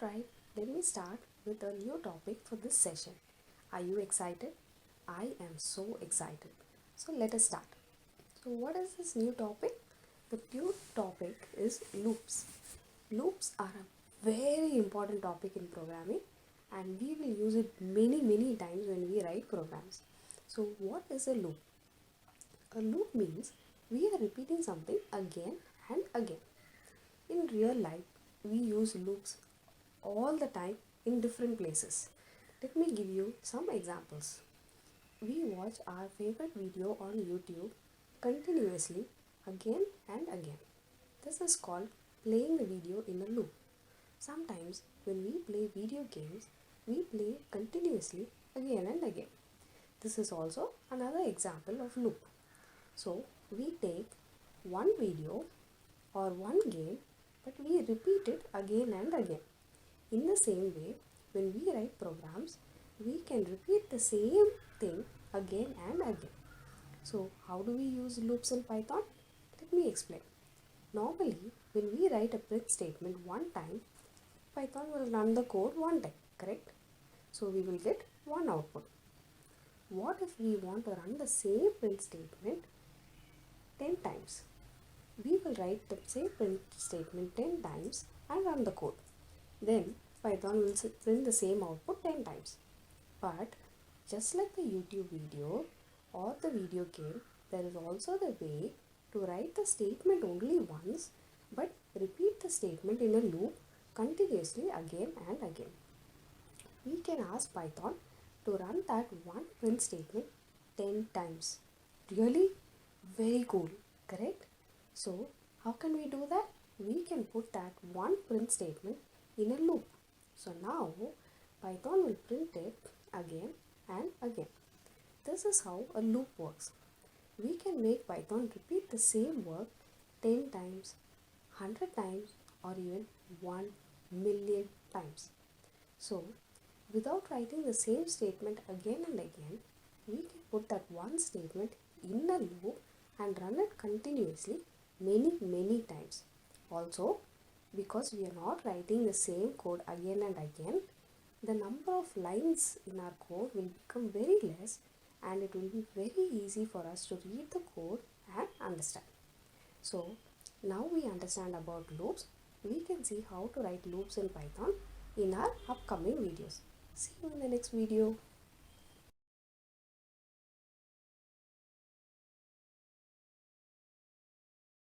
Alright, let me start with a new topic for this session. Are you excited? I am so excited. So let us start. So what is this new topic? The new topic is loops. Loops are a very important topic in programming and we will use it many times when we write programs. So what is a loop? A loop means we are repeating something again and again. In real life, we use loops all the time in different places. Let me give you some examples. We watch our favorite video on YouTube continuously again and again. This is called playing the video in a loop. Sometimes when we play video games, we play continuously again and again. This is also another example of loop. So we take one video or one game, but we repeat it again and again. In the same way, when we write programs, we can repeat the same thing again and again. So how do we use loops in Python? Let me explain. Normally, when we write a print statement one time, Python will run the code one time, correct? So we will get one output. What if we want to run the same print statement 10 times? We will write the same print statement 10 times and run the code. Then Python will print the same output 10 times. But just like the YouTube video or the video game, there is also the way to write the statement only once but repeat the statement in a loop continuously again and again. We can ask Python to run that one print statement 10 times. Really? Very cool, correct? So how can we do that? We can put that one print statement in a loop. So now Python will print it again and again. This is how a loop works. We can make Python repeat the same work 10 times, 100 times or even 1,000,000 times. So without writing the same statement again and again, we can put that one statement in a loop and run it continuously many times. Also, because we are not writing the same code again and again, the number of lines in our code will become very less and it will be very easy for us to read the code and understand. So now we understand about loops. We can see how to write loops in Python in our upcoming videos. See you in the next video.